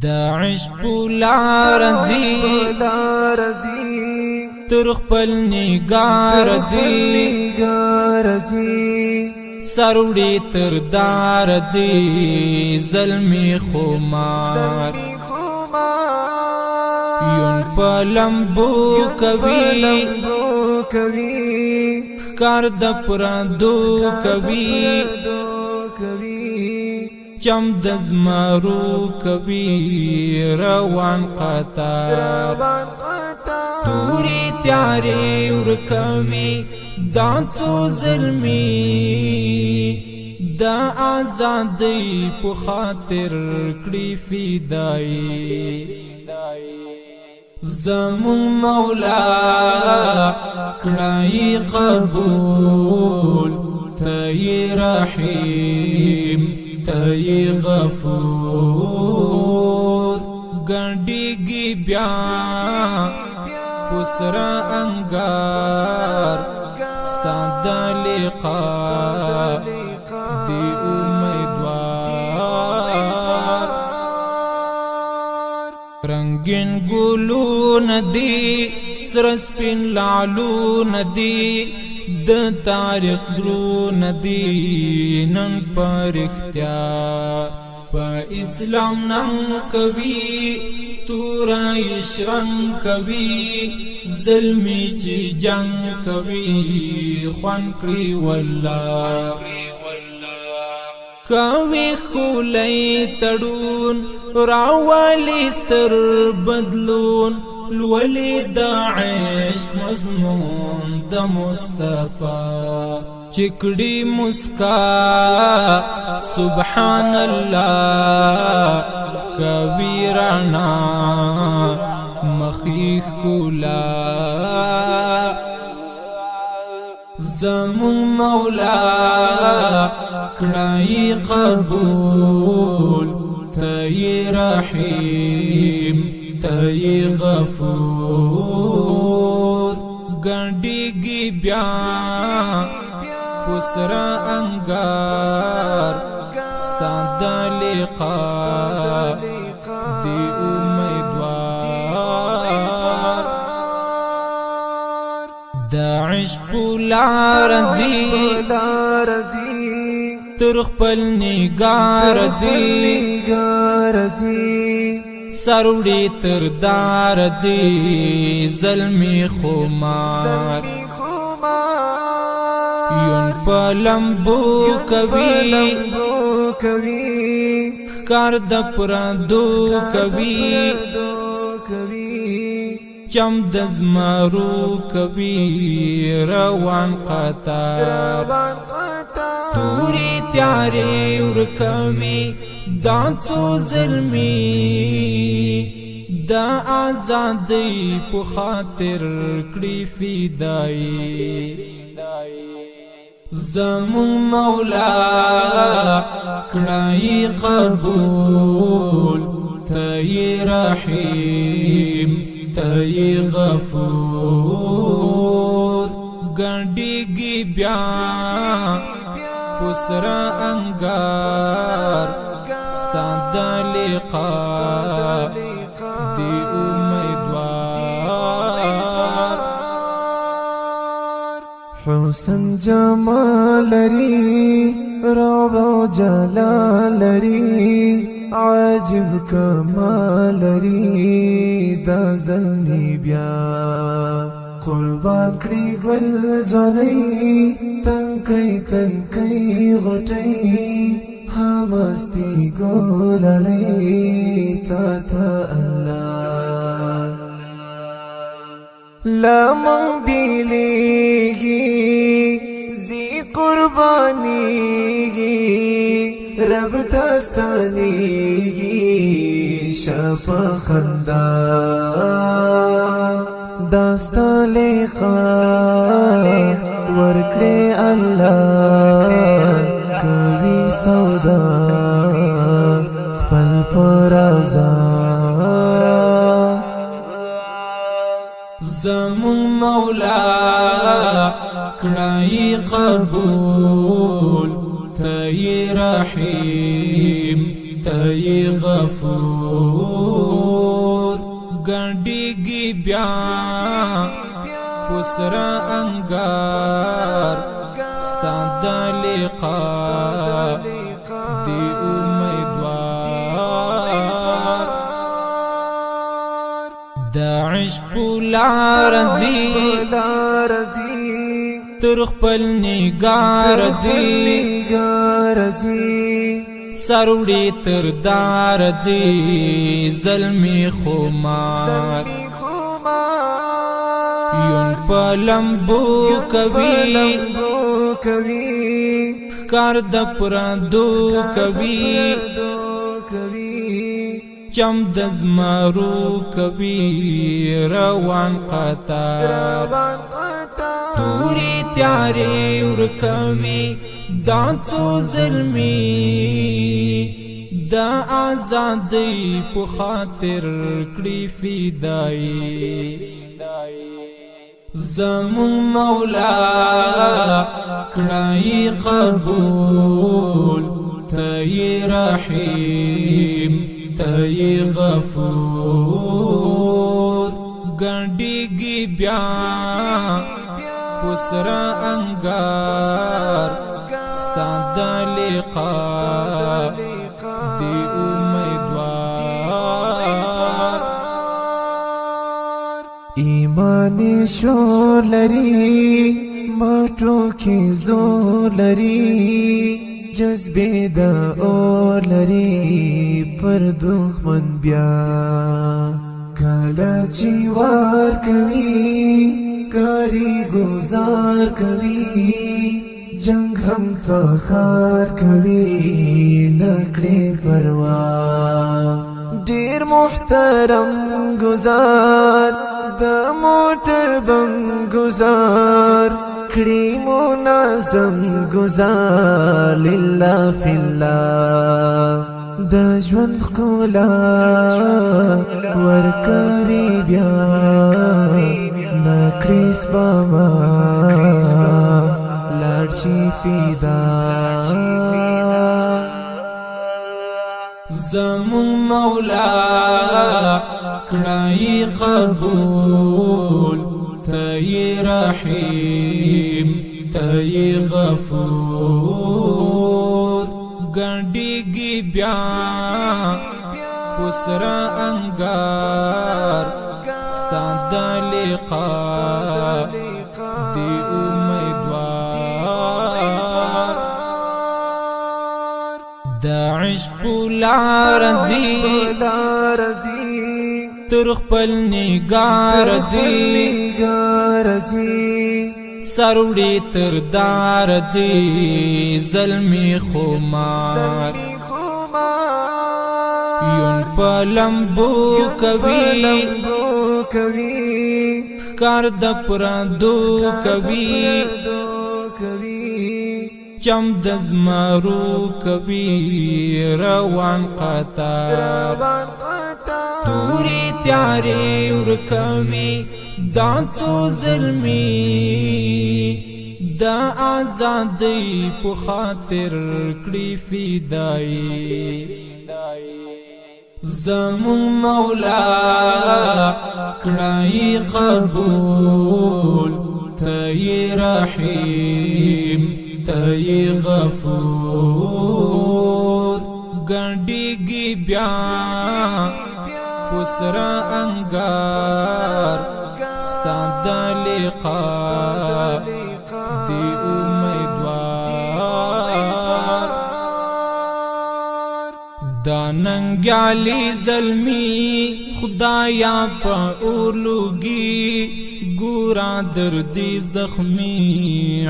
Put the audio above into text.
دا عشق لار ځي تر خپل نگار ځي سروړي تر دار ځي ظلمي خمار یون پلمبو کوي کار د پرندو کوي چم د زمرو کوي روان قطار توري تیاري ورکوي دانسو ظلمي دا آزادی په خاطر کړی فدای زمون مولا کړای قبول تی رحیم تی غفور ګنډيږي بیا پسرا انګار ستاد لقا دی امیدوار رنگین ګلو ندی سرسپین لالو ندی د تاریخ زلو ندی نن پر اختیار پا اسلام ننگ کوي تورا اشرنگ کوي ظلمی چی جنگ کوي خوان کړی والله کوي خولای تړون راوالی ستر بدلون لولی دا عشق مضمون دا مصطفی چکڑی مسکا سبحان اللہ کبیرانا مخیخ کولا زمون مولا کڑائی قبول تی رحیم تی غفور ګنډيږي بیا پسرا انګار ستاد لقا دی امیدوار دا عشق لار ځي تر خپل نگار ځي سروړي تر دار ځي ظلمي خمار یون پلمبو کوي کار د پرندو کوي چم د زمرو کوي روان قطار توري تیاري ورکوي دانسو ظلمي دا آزادی په خاطر کړی فدای زمون مولا کړای قبول تی رحیم تی غفور ګنډيږي بیا پسرا انګار ستاد لقا دی امیدوار حسن جمال لري رعب جلال لري عجب کمال لري دا زلمی بیا قربان کړی ګل ځواني تنکي غټي همستی ګوللې تا الله لمن بیلیږي زی قربانيږي رب تستانيږي شپ خندا داستا لقا ورکړې الله کوي سودا خپل پرازا زمون مولا کړای قبول تی رحیم تی غفور ګنډيږي بیا پسرا انګار ستا د لقاء دی امیدوار د عشق لار دی تر خپل نگار دی سروڑی تر دار دی ظلمی خمار یون پلمبو کوي کار د پرندو کوي چم د زمرو کوي روان قطار توری تیاری ورکوي دا څو ظلمي دا آزادی په خاطر کړي فدای زمون مولا کړای قبول تای رحیم تای غفور ګنډيږي بیا پسرا انګار ستا د لقاء دی امیدوار ایمان شور لري مټو کې زور لري جذبه د اور لري پر دښمن بیا کله چې وار کوي کاری گزار کوي جنگ هم فخار کوي نکړي پروا ډیر محترم گزار د موټر بم گزار کړي منظم گزار لله فی الله د ژوند ښکلا ورکړي بیا نکړي سپما لاړ شي فدا زمون مولا کړای قبول تای رحیم تای غفور ګنډيږي بیا پسرا انګار ستا د لقاء دی امیدوار د عشق لار دی تر خپل نگار دی سروڑی تر دار دی ظلمی خمار یون پلمبو کوي کار د پرندو کوي چم د زمرو کوي روان قطار توری تیاری ورکوي دا څو ظلمي دا آزادی په خاطر کړي فدای زمون مولا کړای قبول تای رحیم تای غفور ګنډيږي بیا پسرا انګار ستا د لقاء دی امیدوار دا ننګیالی ظلمی خدایا په اورلوږي ګورا درځي زخمی